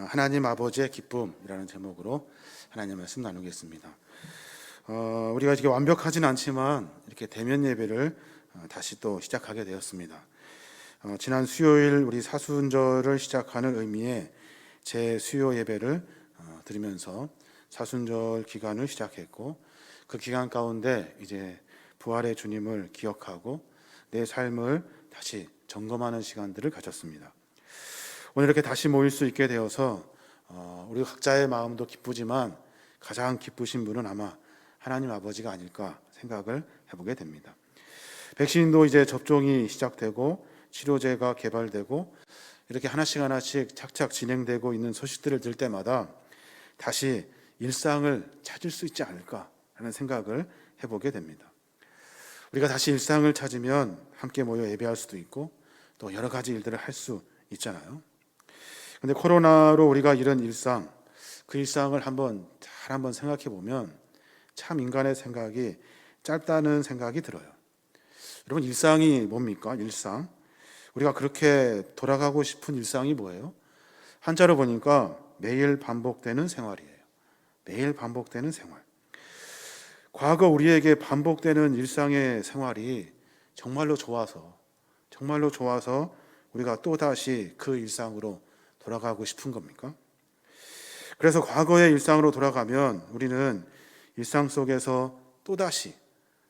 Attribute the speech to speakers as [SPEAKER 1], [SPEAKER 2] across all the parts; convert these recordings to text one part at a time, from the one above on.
[SPEAKER 1] 하나님 아버지의 기쁨이라는 제목으로 하나님 말씀 나누겠습니다. 우리가 이렇게 완벽하진 않지만 이렇게 대면 예배를 다시 또 시작하게 되었습니다. 지난 수요일 우리 사순절을 시작하는 의미의 제 수요 예배를 드리면서 사순절 기간을 시작했고, 그 기간 가운데 이제 부활의 주님을 기억하고 내 삶을 다시 점검하는 시간들을 가졌습니다. 오늘 이렇게 다시 모일 수 있게 되어서 우리 각자의 마음도 기쁘지만 가장 기쁘신 분은 아마 하나님 아버지가 아닐까 생각을 해보게 됩니다. 백신도 이제 접종이 시작되고 치료제가 개발되고 이렇게 하나씩 착착 진행되고 있는 소식들을 들 때마다 다시 일상을 찾을 수 있지 않을까 하는 생각을 해보게 됩니다. 우리가 다시 일상을 찾으면 함께 모여 예배할 수도 있고 또 여러 가지 일들을 할 수 있잖아요. 근데 코로나로 우리가 잃은 일상, 그 일상을 잘 한번 생각해 보면 참 인간의 생각이 짧다는 생각이 들어요. 여러분, 일상이 뭡니까? 일상. 우리가 그렇게 돌아가고 싶은 일상이 뭐예요? 한자로 보니까 매일 반복되는 생활이에요. 매일 반복되는 생활. 과거 우리에게 반복되는 일상의 생활이 정말로 좋아서 우리가 또다시 그 일상으로 돌아가고 싶은 겁니까? 그래서 과거의 일상으로 돌아가면 우리는 일상 속에서 또다시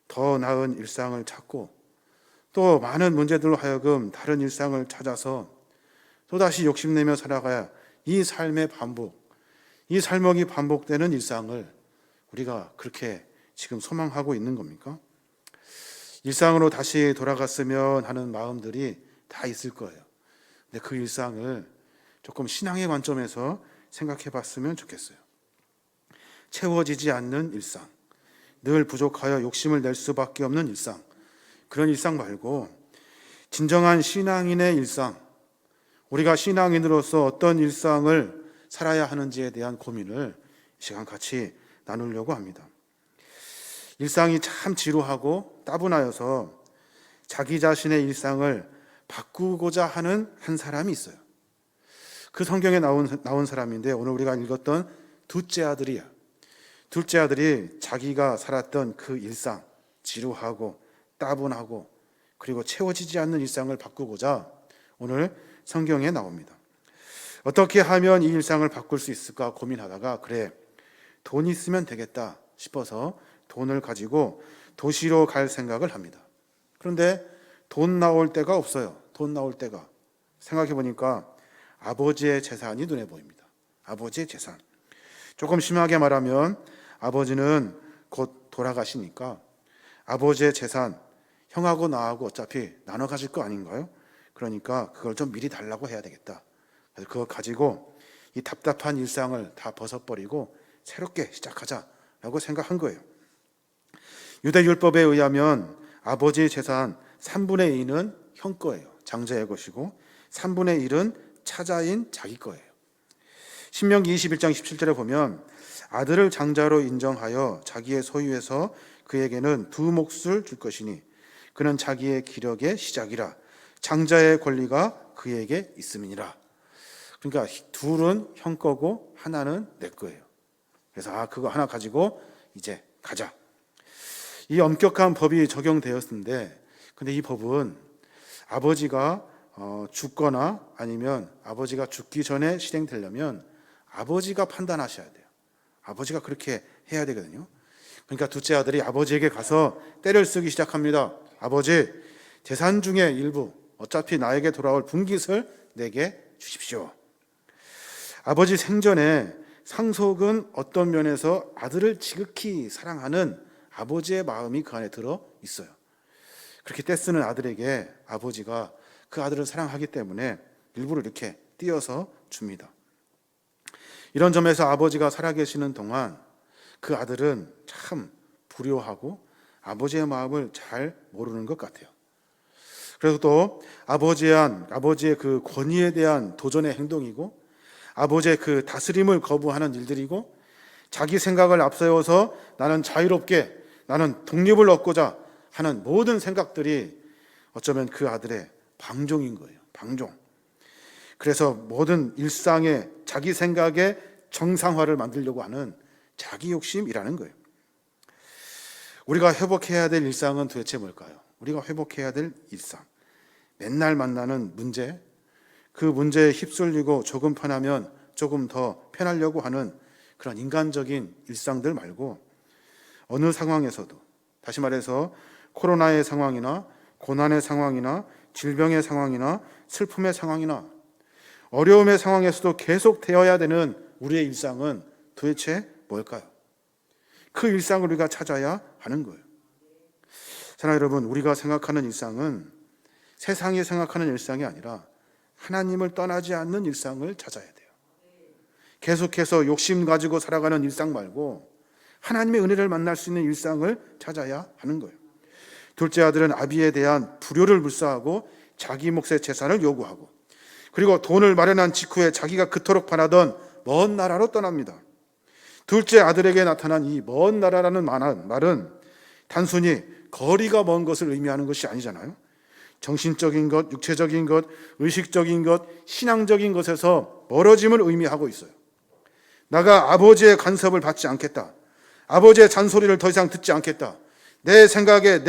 [SPEAKER 1] 더 나은 일상을 찾고 또 많은 문제들로 하여금 다른 일상을 찾아서 또다시 욕심내며 살아가야 이 삶의 반복, 이 살먹이 반복되는 일상을 우리가 그렇게 지금 소망하고 있는 겁니까? 일상으로 다시 돌아갔으면 하는 마음들이 다 있을 거예요. 근데 그 일상을 조금 신앙의 관점에서 생각해 봤으면 좋겠어요. 채워지지 않는 일상, 늘 부족하여 욕심을 낼 수밖에 없는 일상, 그런 일상 말고 진정한 신앙인의 일상, 우리가 신앙인으로서 어떤 일상을 살아야 하는지에 대한 고민을 이 시간 같이 나누려고 합니다. 일상이 참 지루하고 따분하여서 자기 자신의 일상을 바꾸고자 하는 한 사람이 있어요. 그 성경에 나온 사람인데 오늘 우리가 읽었던 둘째 아들이야. 둘째 아들이 자기가 살았던 그 일상, 지루하고 따분하고 그리고 채워지지 않는 일상을 바꾸고자 오늘 성경에 나옵니다. 어떻게 하면 이 일상을 바꿀 수 있을까 고민하다가 그래, 돈 있으면 되겠다 싶어서 돈을 가지고 도시로 갈 생각을 합니다. 그런데 돈 나올 데가 없어요. 돈 나올 데가. 생각해 보니까 아버지의 재산이 눈에 보입니다. 아버지의 재산. 조금 심하게 말하면 아버지는 곧 돌아가시니까 아버지의 재산, 형하고 나하고 어차피 나눠 가질 거 아닌가요? 그러니까 그걸 좀 미리 달라고 해야 되겠다. 그래서 그거 가지고 이 답답한 일상을 다 벗어버리고 새롭게 시작하자라고 생각한 거예요. 유대율법에 의하면 아버지의 재산 3분의 2는 형 거예요. 장자의 것이고 3분의 1은 차자인 자기 거예요. 신명기 21장 17절에 보면 아들을 장자로 인정하여 자기의 소유에서 그에게는 두 몫을 줄 것이니 그는 자기의 기력의 시작이라 장자의 권리가 그에게 있음이니라. 그러니까 둘은 형 거고 하나는 내 거예요. 그래서 그거 하나 가지고 이제 가자. 이 엄격한 법이 적용되었는데 근데 이 법은 아버지가 죽거나 아니면 아버지가 죽기 전에 실행되려면 아버지가 판단하셔야 돼요. 아버지가 그렇게 해야 되거든요. 그러니까 둘째 아들이 아버지에게 가서 떼를 쓰기 시작합니다. 아버지, 재산 중에 일부 어차피 나에게 돌아올 분깃을 내게 주십시오. 아버지 생전에 상속은 어떤 면에서 아들을 지극히 사랑하는 아버지의 마음이 그 안에 들어 있어요. 그렇게 떼쓰는 아들에게 아버지가 그 아들을 사랑하기 때문에 일부러 이렇게 띄어서 줍니다. 이런 점에서 아버지가 살아계시는 동안 그 아들은 참 불효하고 아버지의 마음을 잘 모르는 것 같아요. 그래서 또 아버지의 그 권위에 대한 도전의 행동이고 아버지의 그 다스림을 거부하는 일들이고 자기 생각을 앞세워서 나는 자유롭게 나는 독립을 얻고자 하는 모든 생각들이 어쩌면 그 아들의 방종인 거예요. 방종. 그래서 모든 일상의 자기 생각의 정상화를 만들려고 하는 자기 욕심이라는 거예요. 우리가 회복해야 될 일상은 도대체 뭘까요? 우리가 회복해야 될 일상, 맨날 만나는 문제, 그 문제에 휩쓸리고 조금 편하면 조금 더 편하려고 하는 그런 인간적인 일상들 말고, 어느 상황에서도, 다시 말해서 코로나의 상황이나 고난의 상황이나 질병의 상황이나 슬픔의 상황이나 어려움의 상황에서도 계속 되어야 되는 우리의 일상은 도대체 뭘까요? 그 일상을 우리가 찾아야 하는 거예요. 사랑하는 여러분, 우리가 생각하는 일상은 세상이 생각하는 일상이 아니라 하나님을 떠나지 않는 일상을 찾아야 돼요. 계속해서 욕심 가지고 살아가는 일상 말고 하나님의 은혜를 만날 수 있는 일상을 찾아야 하는 거예요. 둘째 아들은 아비에 대한 불효를 물사하고 자기 몫의 재산을 요구하고, 그리고 돈을 마련한 직후에 자기가 그토록 바라던 먼 나라로 떠납니다. 둘째 아들에게 나타난 이 먼 나라라는 말은 단순히 거리가 먼 것을 의미하는 것이 아니잖아요. 정신적인 것, 육체적인 것, 의식적인 것, 신앙적인 것에서 멀어짐을 의미하고 있어요. 나가 아버지의 간섭을 받지 않겠다. 아버지의 잔소리를 더 이상 듣지 않겠다. 내 생각에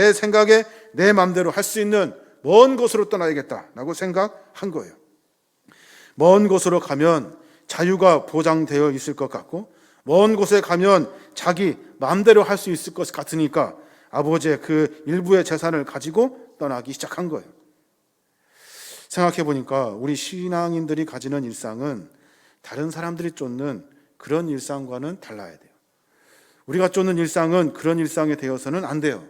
[SPEAKER 1] 내 마음대로 할 수 있는 먼 곳으로 떠나야겠다라고 생각한 거예요. 먼 곳으로 가면 자유가 보장되어 있을 것 같고, 먼 곳에 가면 자기 마음대로 할 수 있을 것 같으니까 아버지의 그 일부의 재산을 가지고 떠나기 시작한 거예요. 생각해 보니까 우리 신앙인들이 가지는 일상은 다른 사람들이 쫓는 그런 일상과는 달라야 돼요. 우리가 쫓는 일상은 그런 일상이 되어서는 안 돼요.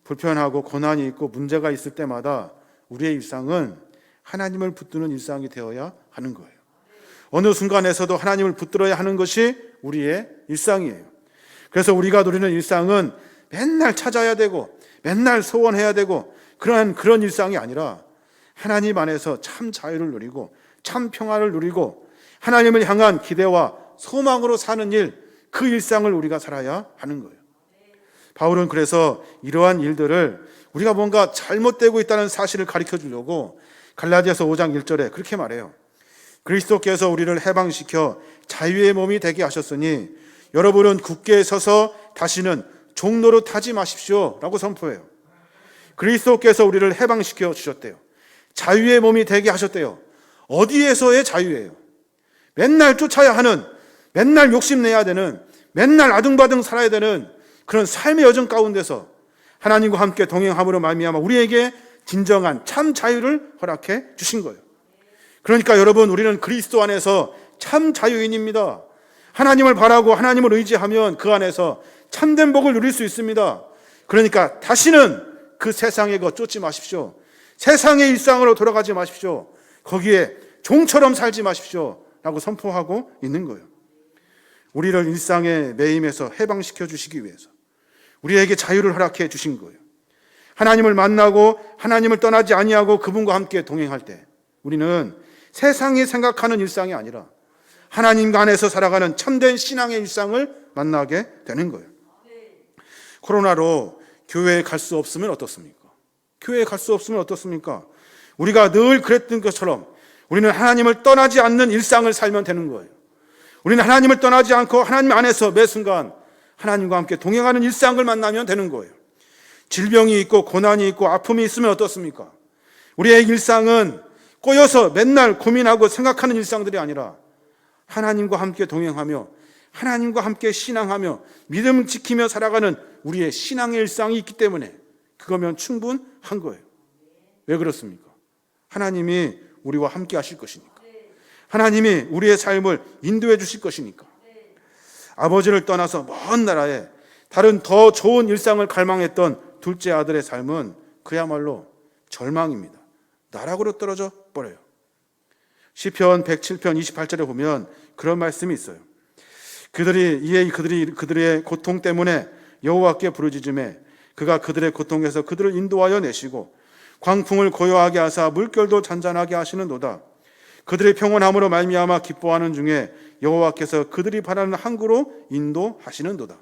[SPEAKER 1] 불편하고 고난이 있고 문제가 있을 때마다 우리의 일상은 하나님을 붙드는 일상이 되어야 하는 거예요. 어느 순간에서도 하나님을 붙들어야 하는 것이 우리의 일상이에요. 그래서 우리가 누리는 일상은 맨날 찾아야 되고 맨날 소원해야 되고 그런 일상이 아니라 하나님 안에서 참 자유를 누리고 참 평화를 누리고 하나님을 향한 기대와 소망으로 사는 일, 그 일상을 우리가 살아야 하는 거예요. 바울은 그래서 이러한 일들을 우리가 뭔가 잘못되고 있다는 사실을 가르쳐 주려고 갈라디아서 5장 1절에 그렇게 말해요. 그리스도께서 우리를 해방시켜 자유의 몸이 되게 하셨으니 여러분은 굳게 서서 다시는 종로로 타지 마십시오 라고 선포해요. 그리스도께서 우리를 해방시켜 주셨대요. 자유의 몸이 되게 하셨대요. 어디에서의 자유예요? 맨날 쫓아야 하는, 맨날 욕심내야 되는, 맨날 아등바등 살아야 되는 그런 삶의 여정 가운데서 하나님과 함께 동행함으로 말미암아 우리에게 진정한 참 자유를 허락해 주신 거예요. 그러니까 여러분, 우리는 그리스도 안에서 참 자유인입니다. 하나님을 바라고 하나님을 의지하면 그 안에서 참된 복을 누릴 수 있습니다. 그러니까 다시는 그 세상의 것 쫓지 마십시오. 세상의 일상으로 돌아가지 마십시오. 거기에 종처럼 살지 마십시오 라고 선포하고 있는 거예요. 우리를 일상의 매임에서 해방시켜 주시기 위해서 우리에게 자유를 허락해 주신 거예요. 하나님을 만나고 하나님을 떠나지 아니하고 그분과 함께 동행할 때 우리는 세상이 생각하는 일상이 아니라 하나님과 안에서 살아가는 참된 신앙의 일상을 만나게 되는 거예요. 코로나로 교회에 갈 수 없으면 어떻습니까? 교회에 갈 수 없으면 어떻습니까? 우리가 늘 그랬던 것처럼 우리는 하나님을 떠나지 않는 일상을 살면 되는 거예요. 우리는 하나님을 떠나지 않고 하나님 안에서 매 순간 하나님과 함께 동행하는 일상을 만나면 되는 거예요. 질병이 있고 고난이 있고 아픔이 있으면 어떻습니까? 우리의 일상은 꼬여서 맨날 고민하고 생각하는 일상들이 아니라 하나님과 함께 동행하며 하나님과 함께 신앙하며 믿음을 지키며 살아가는 우리의 신앙의 일상이 있기 때문에 그거면 충분한 거예요. 왜 그렇습니까? 하나님이 우리와 함께 하실 것이니까. 하나님이 우리의 삶을 인도해 주실 것이니까. 아버지를 떠나서 먼 나라에 다른 더 좋은 일상을 갈망했던 둘째 아들의 삶은 그야말로 절망입니다. 나락으로 떨어져 버려요. 시편 107편 28절에 보면 그런 말씀이 있어요. 그들의 고통 때문에 여호와께 부르짖음에 그가 그들의 고통에서 그들을 인도하여 내시고 광풍을 고요하게 하사 물결도 잔잔하게 하시는도다. 그들의 평온함으로 말미암아 기뻐하는 중에 여호와께서 그들이 바라는 항구로 인도하시는도다.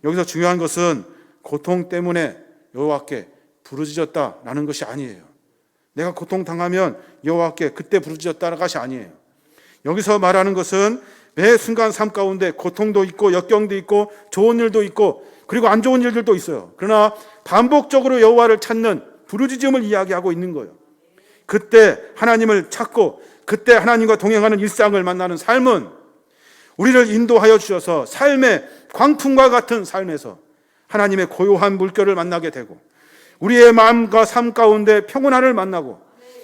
[SPEAKER 1] 여기서 중요한 것은 고통 때문에 여호와께 부르짖었다라는 것이 아니에요. 내가 고통당하면 여호와께 그때 부르짖었다는 것이 아니에요. 여기서 말하는 것은 매 순간 삶 가운데 고통도 있고 역경도 있고 좋은 일도 있고 그리고 안 좋은 일들도 있어요. 그러나 반복적으로 여호와를 찾는 부르짖음을 이야기하고 있는 거예요. 그때 하나님을 찾고 그때 하나님과 동행하는 일상을 만나는 삶은 우리를 인도하여 주셔서 삶의 광풍과 같은 삶에서 하나님의 고요한 물결을 만나게 되고 우리의 마음과 삶 가운데 평온함을 만나고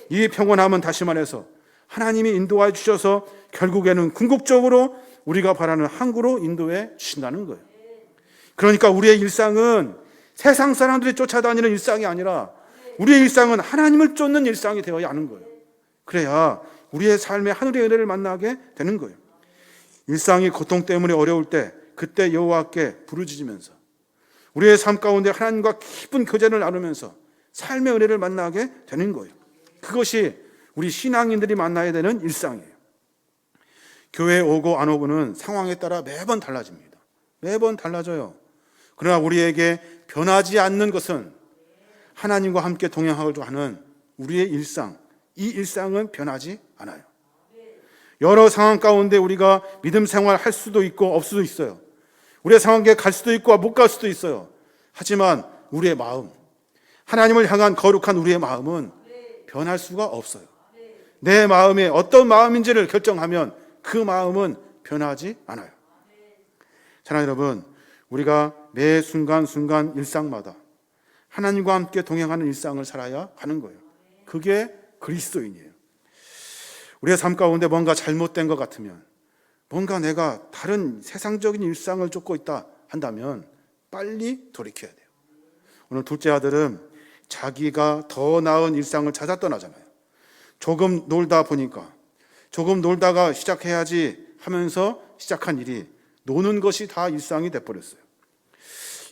[SPEAKER 1] 이 평온함은 다시 말해서 하나님이 인도하여 주셔서 결국에는 궁극적으로 우리가 바라는 항구로 인도해 주신다는 거예요. 그러니까 우리의 일상은 세상 사람들이 쫓아다니는 일상이 아니라 우리의 일상은 하나님을 쫓는 일상이 되어야 하는 거예요. 그래야 우리의 삶의 하늘의 은혜를 만나게 되는 거예요. 일상이 고통 때문에 어려울 때 그때 여호와께 부르짖으면서 우리의 삶 가운데 하나님과 깊은 교제를 나누면서 삶의 은혜를 만나게 되는 거예요. 그것이 우리 신앙인들이 만나야 되는 일상이에요. 교회에 오고 안 오고는 상황에 따라 매번 달라집니다. 매번 달라져요. 그러나 우리에게 변하지 않는 것은 하나님과 함께 동행하고자 하는 우리의 일상, 이 일상은 변하지 않아요. 여러 상황 가운데 우리가 믿음 생활 할 수도 있고 없을 수도 있어요. 우리의 상황에 갈 수도 있고 못 갈 수도 있어요. 하지만 우리의 마음, 하나님을 향한 거룩한 우리의 마음은 변할 수가 없어요. 내 마음이 어떤 마음인지를 결정하면 그 마음은 변하지 않아요. 사랑하는 여러분, 우리가 매 순간순간 일상마다 하나님과 함께 동행하는 일상을 살아야 하는 거예요. 그게 그리스도인이에요. 우리의 삶 가운데 뭔가 잘못된 것 같으면, 뭔가 내가 다른 세상적인 일상을 쫓고 있다 한다면 빨리 돌이켜야 돼요. 오늘 둘째 아들은 자기가 더 나은 일상을 찾아 떠나잖아요. 조금 놀다 보니까, 조금 놀다가 시작해야지 하면서 시작한 일이 노는 것이 다 일상이 돼버렸어요.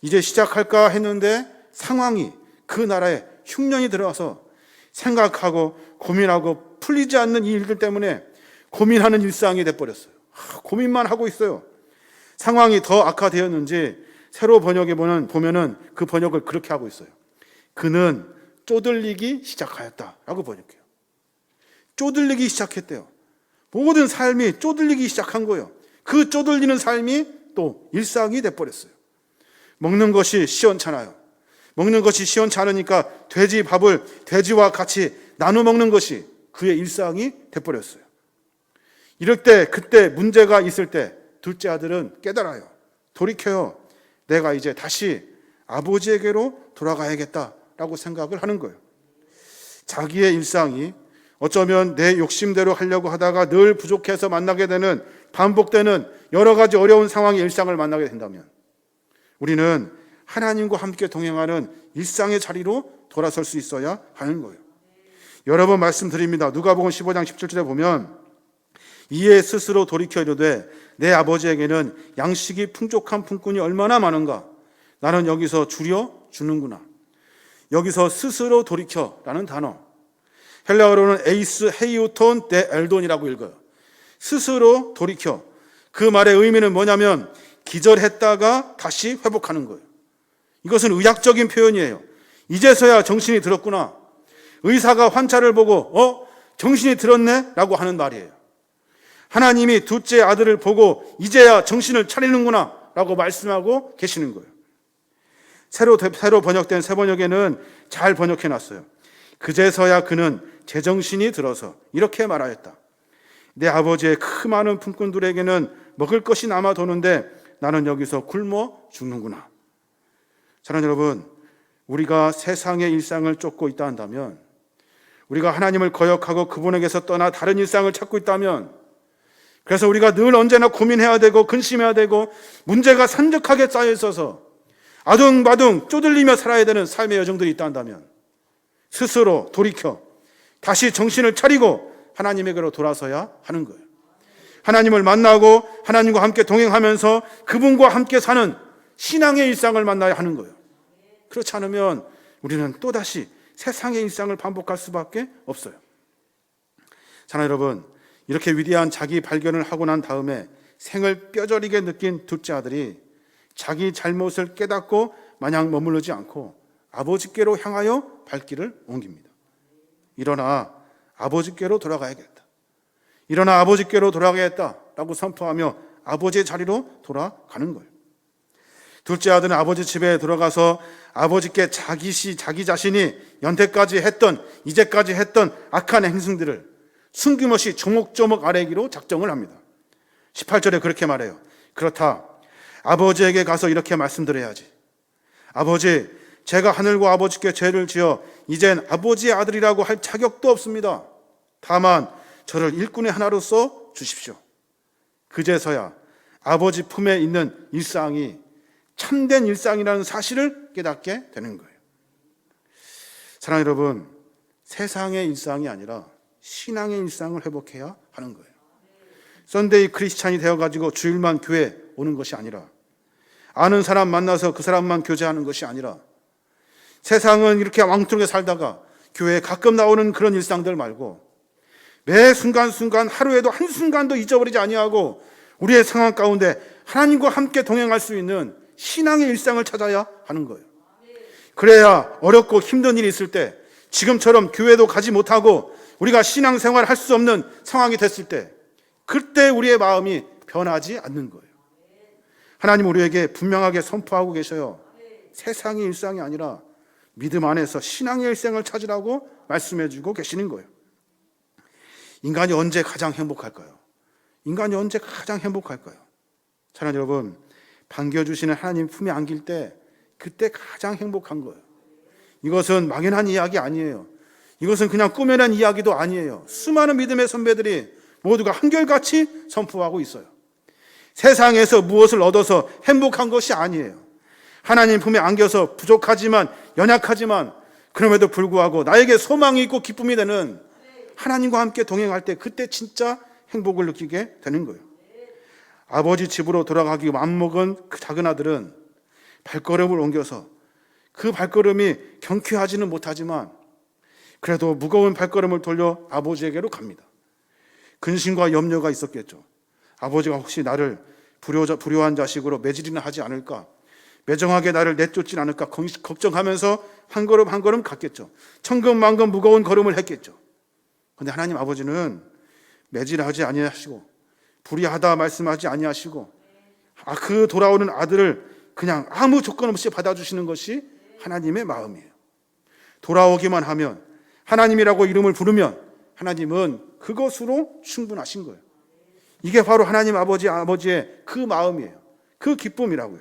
[SPEAKER 1] 이제 시작할까 했는데 상황이 그 나라에 흉년이 들어와서 생각하고 고민하고 풀리지 않는 이 일들 때문에 고민하는 일상이 돼버렸어요. 고민만 하고 있어요. 상황이 더 악화되었는지 새로 번역에 보면은 그 번역을 그렇게 하고 있어요. 그는 쪼들리기 시작하였다라고 번역해요. 쪼들리기 시작했대요. 모든 삶이 쪼들리기 시작한 거예요. 그 쪼들리는 삶이 또 일상이 돼버렸어요. 먹는 것이 시원찮아요. 먹는 것이 시원치 않으니까 돼지 밥을 돼지와 같이 나눠 먹는 것이 그의 일상이 돼버렸어요. 이럴 때, 그때 문제가 있을 때 둘째 아들은 깨달아요. 돌이켜요. 내가 이제 다시 아버지에게로 돌아가야겠다라고 생각을 하는 거예요. 자기의 일상이 어쩌면 내 욕심대로 하려고 하다가 늘 부족해서 만나게 되는, 반복되는 여러 가지 어려운 상황의 일상을 만나게 된다면 우리는 하나님과 함께 동행하는 일상의 자리로 돌아설 수 있어야 하는 거예요. 여러 번 말씀드립니다. 누가복음 15장 17절에 보면 이에 스스로 돌이켜 이르되 내 아버지에게는 양식이 풍족한 품꾼이 얼마나 많은가. 나는 여기서 줄여 주는구나. 여기서 스스로 돌이켜라는 단어, 헬라어로는 에이스 헤이오톤 데 엘돈이라고 읽어요. 스스로 돌이켜. 그 말의 의미는 뭐냐면 기절했다가 다시 회복하는 거예요. 이것은 의학적인 표현이에요. 이제서야 정신이 들었구나. 의사가 환자를 보고 정신이 들었네? 라고 하는 말이에요. 하나님이 둘째 아들을 보고 이제야 정신을 차리는구나 라고 말씀하고 계시는 거예요. 새로 번역된 새 번역에는 잘 번역해놨어요. 그제서야 그는 제정신이 들어서 이렇게 말하였다. 내 아버지의 그 많은 품꾼들에게는 먹을 것이 남아 도는데 나는 여기서 굶어 죽는구나. 사랑하는 여러분, 우리가 세상의 일상을 쫓고 있다 한다면, 우리가 하나님을 거역하고 그분에게서 떠나 다른 일상을 찾고 있다면, 그래서 우리가 늘 언제나 고민해야 되고 근심해야 되고 문제가 산적하게 쌓여 있어서 아둥바둥 쪼들리며 살아야 되는 삶의 여정들이 있다 한다면 스스로 돌이켜 다시 정신을 차리고 하나님에게로 돌아서야 하는 거예요. 하나님을 만나고 하나님과 함께 동행하면서 그분과 함께 사는 신앙의 일상을 만나야 하는 거예요. 그렇지 않으면 우리는 또다시 세상의 일상을 반복할 수밖에 없어요. 사랑하는 여러분, 이렇게 위대한 자기 발견을 하고 난 다음에 생을 뼈저리게 느낀 둘째 아들이 자기 잘못을 깨닫고 마냥 머무르지 않고 아버지께로 향하여 발길을 옮깁니다. 일어나 아버지께로 돌아가야겠다. 일어나 아버지께로 돌아가겠다라고 선포하며 아버지의 자리로 돌아가는 거예요. 둘째 아들은 아버지 집에 들어가서 아버지께 자기 자신이 연태까지 했던, 이제까지 했던 악한 행승들을 숨김없이 조목조목 아뢰기로 작정을 합니다. 18절에 그렇게 말해요. 그렇다. 아버지에게 가서 이렇게 말씀드려야지. 아버지, 제가 하늘과 아버지께 죄를 지어 이젠 아버지의 아들이라고 할 자격도 없습니다. 다만 저를 일꾼의 하나로서 주십시오. 그제서야 아버지 품에 있는 일상이 참된 일상이라는 사실을 깨닫게 되는 거예요. 사랑하는 여러분, 세상의 일상이 아니라 신앙의 일상을 회복해야 하는 거예요. 썬데이 크리스찬이 되어가지고 주일만 교회 오는 것이 아니라, 아는 사람 만나서 그 사람만 교제하는 것이 아니라, 세상은 이렇게 왕통하게 살다가 교회에 가끔 나오는 그런 일상들 말고 매 순간순간 하루에도 한순간도 잊어버리지 아니하고 우리의 상황 가운데 하나님과 함께 동행할 수 있는 신앙의 일상을 찾아야 하는 거예요. 그래야 어렵고 힘든 일이 있을 때, 지금처럼 교회도 가지 못하고 우리가 신앙생활을 할 수 없는 상황이 됐을 때, 그때 우리의 마음이 변하지 않는 거예요. 하나님 우리에게 분명하게 선포하고 계셔요. 세상의 일상이 아니라 믿음 안에서 신앙의 일생을 찾으라고 말씀해 주고 계시는 거예요. 인간이 언제 가장 행복할까요? 인간이 언제 가장 행복할까요? 사랑하는 여러분, 반겨주시는 하나님 품에 안길 때 그때 가장 행복한 거예요. 이것은 막연한 이야기 아니에요. 이것은 그냥 꾸며낸 이야기도 아니에요. 수많은 믿음의 선배들이 모두가 한결같이 선포하고 있어요. 세상에서 무엇을 얻어서 행복한 것이 아니에요. 하나님 품에 안겨서 부족하지만, 연약하지만 그럼에도 불구하고 나에게 소망이 있고 기쁨이 되는 하나님과 함께 동행할 때 그때 진짜 행복을 느끼게 되는 거예요. 아버지 집으로 돌아가기 맘먹은 그 작은 아들은 발걸음을 옮겨서 그 발걸음이 경쾌하지는 못하지만 그래도 무거운 발걸음을 돌려 아버지에게로 갑니다. 근심과 염려가 있었겠죠. 아버지가 혹시 나를 불효한 자식으로 매질이나 하지 않을까, 매정하게 나를 내쫓진 않을까 걱정하면서 한 걸음 한 걸음 갔겠죠. 천근만근 무거운 걸음을 했겠죠. 그런데 하나님 아버지는 매질하지 아니하시고 불의하다 말씀하지 아니하시고 그 돌아오는 아들을 그냥 아무 조건 없이 받아주시는 것이 하나님의 마음이에요. 돌아오기만 하면, 하나님이라고 이름을 부르면 하나님은 그것으로 충분하신 거예요. 이게 바로 하나님 아버지의 그 마음이에요. 그 기쁨이라고요.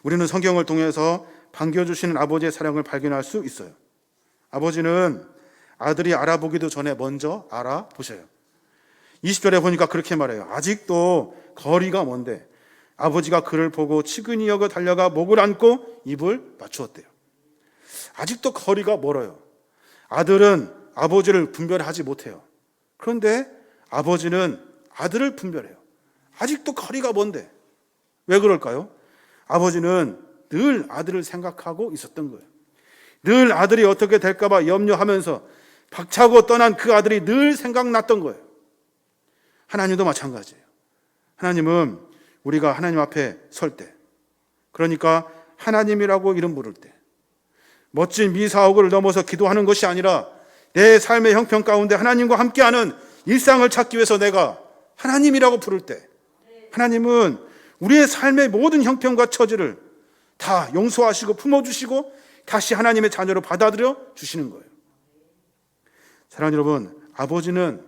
[SPEAKER 1] 우리는 성경을 통해서 반겨주시는 아버지의 사랑을 발견할 수 있어요. 아버지는 아들이 알아보기도 전에 먼저 알아보셔요. 20절에 보니까 그렇게 말해요. 아직도 거리가 먼데 아버지가 그를 보고 치근히 여겨 달려가 목을 안고 입을 맞추었대요. 아직도 거리가 멀어요. 아들은 아버지를 분별하지 못해요. 그런데 아버지는 아들을 분별해요. 아직도 거리가 먼데. 왜 그럴까요? 아버지는 늘 아들을 생각하고 있었던 거예요. 늘 아들이 어떻게 될까 봐 염려하면서 박차고 떠난 그 아들이 늘 생각났던 거예요. 하나님도 마찬가지예요. 하나님은 우리가 하나님 앞에 설 때, 그러니까 하나님이라고 이름 부를 때, 멋진 미사옥을 넘어서 기도하는 것이 아니라 내 삶의 형편 가운데 하나님과 함께하는 일상을 찾기 위해서 내가 하나님이라고 부를 때, 하나님은 우리의 삶의 모든 형편과 처지를 다 용서하시고 품어주시고 다시 하나님의 자녀로 받아들여 주시는 거예요. 사랑하는 여러분, 아버지는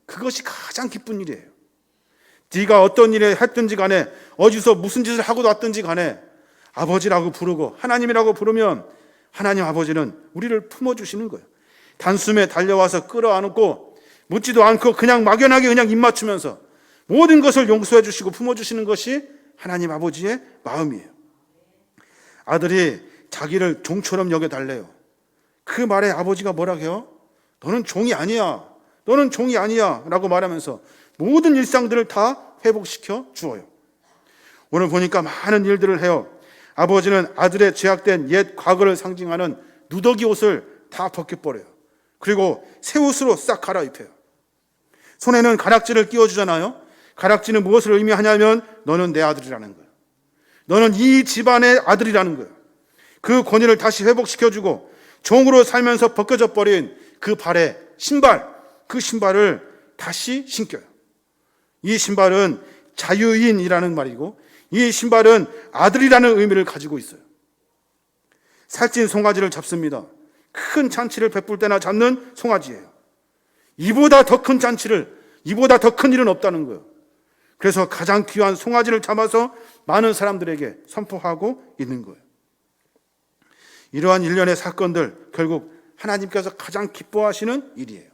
[SPEAKER 1] 그것이 가장 기쁜 일이에요. 네가 어떤 일을 했든지 간에, 어디서 무슨 짓을 하고 왔든지 간에 아버지라고 부르고 하나님이라고 부르면 하나님 아버지는 우리를 품어주시는 거예요. 단숨에 달려와서 끌어안고 묻지도 않고 그냥 막연하게 그냥 입 맞추면서 모든 것을 용서해 주시고 품어주시는 것이 하나님 아버지의 마음이에요. 아들이 자기를 종처럼 여겨달래요. 그 말에 아버지가 뭐라고 해요? 너는 종이 아니야. 너는 종이 아니야. 라고 말하면서 모든 일상들을 다 회복시켜 주어요. 오늘 보니까 많은 일들을 해요. 아버지는 아들의 죄악된 옛 과거를 상징하는 누더기 옷을 다 벗겨버려요. 그리고 새 옷으로 싹 갈아입혀요. 손에는 가락지를 끼워주잖아요. 가락지는 무엇을 의미하냐면 너는 내 아들이라는 거예요. 너는 이 집안의 아들이라는 거예요. 그 권위를 다시 회복시켜주고 종으로 살면서 벗겨져 버린 그 발에 신발, 그 신발을 다시 신겨요. 이 신발은 자유인이라는 말이고 이 신발은 아들이라는 의미를 가지고 있어요. 살찐 송아지를 잡습니다. 큰 잔치를 베풀 때나 잡는 송아지예요. 이보다 더 큰 잔치를, 이보다 더 큰 일은 없다는 거예요. 그래서 가장 귀한 송아지를 잡아서 많은 사람들에게 선포하고 있는 거예요. 이러한 일련의 사건들, 결국 하나님께서 가장 기뻐하시는 일이에요.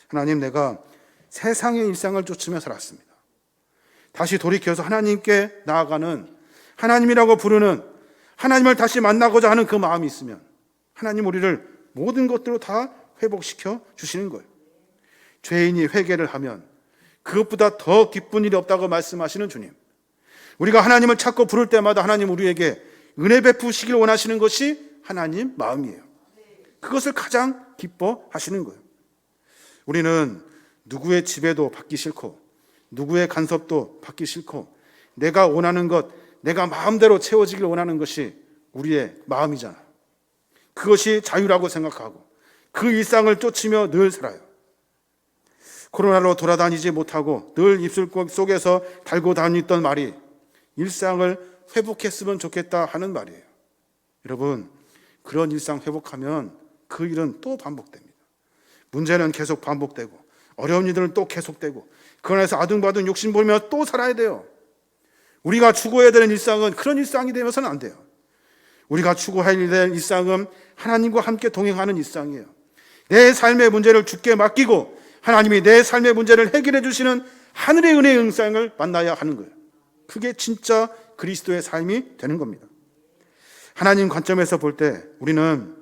[SPEAKER 1] 하나님, 내가 세상의 일상을 쫓으며 살았습니다. 다시 돌이켜서 하나님께 나아가는, 하나님이라고 부르는, 하나님을 다시 만나고자 하는 그 마음이 있으면 하나님 우리를 모든 것들로 다 회복시켜 주시는 거예요. 죄인이 회개를 하면 그것보다 더 기쁜 일이 없다고 말씀하시는 주님, 우리가 하나님을 찾고 부를 때마다 하나님 우리에게 은혜 베푸시길 원하시는 것이 하나님 마음이에요. 그것을 가장 기뻐하시는 거예요. 우리는 누구의 지배도 받기 싫고 누구의 간섭도 받기 싫고 내가 원하는 것, 내가 마음대로 채워지길 원하는 것이 우리의 마음이잖아요. 그것이 자유라고 생각하고 그 일상을 쫓으며 늘 살아요. 코로나로 돌아다니지 못하고 늘 입술 속에서 달고 다니던 말이 일상을 회복했으면 좋겠다 하는 말이에요. 여러분, 그런 일상 회복하면 그 일은 또 반복됩니다. 문제는 계속 반복되고 어려운 일들은 또 계속되고 그 안에서 아둥바둥 욕심 부리며 또 살아야 돼요. 우리가 추구해야 되는 일상은 그런 일상이 되면서는 안 돼요. 우리가 추구해야 될 일상은 하나님과 함께 동행하는 일상이에요. 내 삶의 문제를 주께 맡기고 하나님이 내 삶의 문제를 해결해 주시는 하늘의 은혜의 일상을 만나야 하는 거예요. 그게 진짜 그리스도의 삶이 되는 겁니다. 하나님 관점에서 볼 때 우리는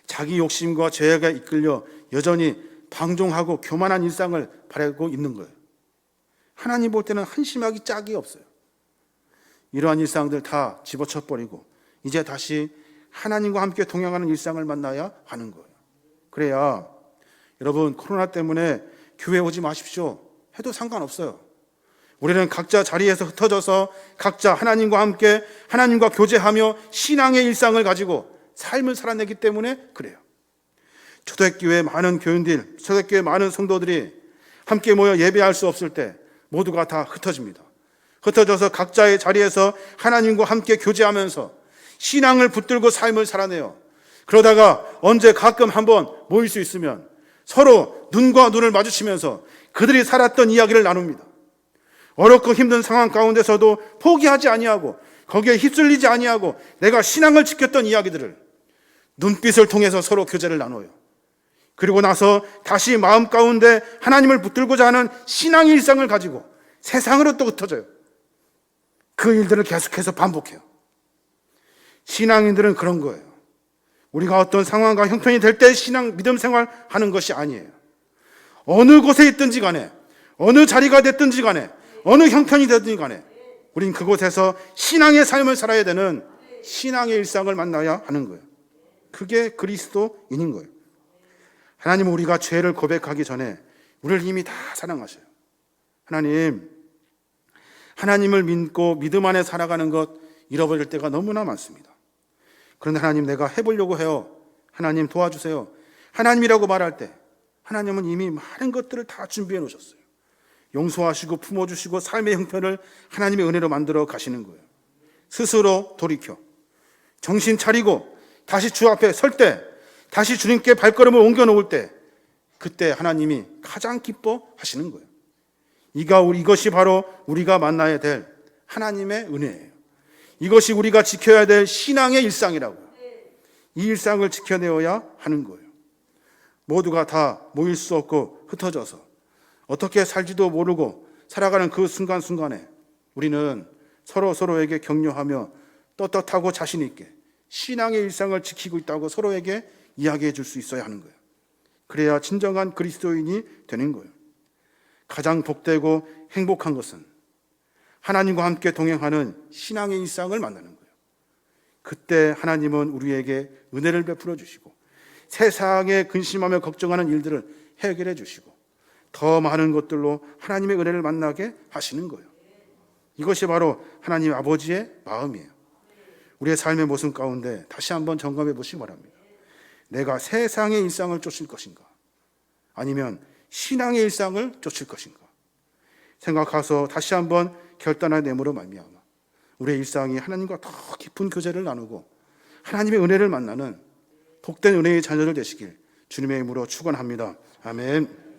[SPEAKER 1] 자기 욕심과 죄악에 이끌려 여전히 방종하고 교만한 일상을 바라고 있는 거예요. 하나님 볼 때는 한심하기 짝이 없어요. 이러한 일상들 다 집어쳐버리고 이제 다시 하나님과 함께 동행하는 일상을 만나야 하는 거예요. 그래야 여러분, 코로나 때문에 교회 오지 마십시오 해도 상관없어요. 우리는 각자 자리에서 흩어져서 각자 하나님과 함께 하나님과 교제하며 신앙의 일상을 가지고 삶을 살아내기 때문에 그래요. 초대교회 많은 교인들, 초대교회 많은 성도들이 함께 모여 예배할 수 없을 때 모두가 다 흩어집니다. 흩어져서 각자의 자리에서 하나님과 함께 교제하면서 신앙을 붙들고 삶을 살아내요. 그러다가 언제 가끔 한번 모일 수 있으면 서로 눈과 눈을 마주치면서 그들이 살았던 이야기를 나눕니다. 어렵고 힘든 상황 가운데서도 포기하지 아니하고 거기에 휩쓸리지 아니하고 내가 신앙을 지켰던 이야기들을 눈빛을 통해서 서로 교제를 나눠요. 그리고 나서 다시 마음 가운데 하나님을 붙들고자 하는 신앙의 일상을 가지고 세상으로 또 흩어져요. 그 일들을 계속해서 반복해요. 신앙인들은 그런 거예요. 우리가 어떤 상황과 형편이 될 때 신앙, 믿음 생활하는 것이 아니에요. 어느 곳에 있든지 간에, 어느 자리가 됐든지 간에, 어느 형편이 됐든지 간에 우린 그곳에서 신앙의 삶을 살아야 되는 신앙의 일상을 만나야 하는 거예요. 그게 그리스도인인 거예요. 하나님은 우리가 죄를 고백하기 전에 우리를 이미 다 사랑하셔요. 하나님을 믿고 믿음 안에 살아가는 것 잃어버릴 때가 너무나 많습니다. 그런데 하나님, 내가 해보려고 해요. 하나님 도와주세요. 하나님이라고 말할 때 하나님은 이미 많은 것들을 다 준비해 놓으셨어요. 용서하시고 품어주시고 삶의 형편을 하나님의 은혜로 만들어 가시는 거예요. 스스로 돌이켜 정신 차리고 다시 주 앞에 설 때, 다시 주님께 발걸음을 옮겨 놓을 때, 그때 하나님이 가장 기뻐하시는 거예요. 이것이 바로 우리가 만나야 될 하나님의 은혜예요. 이것이 우리가 지켜야 될 신앙의 일상이라고요. 이 일상을 지켜내어야 하는 거예요. 모두가 다 모일 수 없고 흩어져서 어떻게 살지도 모르고 살아가는 그 순간순간에 우리는 서로에게 격려하며 떳떳하고 자신 있게 신앙의 일상을 지키고 있다고 서로에게 이야기해 줄 수 있어야 하는 거예요. 그래야 진정한 그리스도인이 되는 거예요. 가장 복되고 행복한 것은 하나님과 함께 동행하는 신앙의 일상을 만나는 거예요. 그때 하나님은 우리에게 은혜를 베풀어 주시고 세상에 근심하며 걱정하는 일들을 해결해 주시고 더 많은 것들로 하나님의 은혜를 만나게 하시는 거예요. 이것이 바로 하나님 아버지의 마음이에요. 우리의 삶의 모습 가운데 다시 한번 점검해 보시기 바랍니다. 내가 세상의 일상을 쫓을 것인가? 아니면 신앙의 일상을 쫓을 것인가? 생각하서 다시 한번 결단해내므로 말미암아 우리의 일상이 하나님과 더 깊은 교제를 나누고 하나님의 은혜를 만나는 복된 은혜의 자녀들 되시길 주님의 이름으로 축원합니다. 아멘.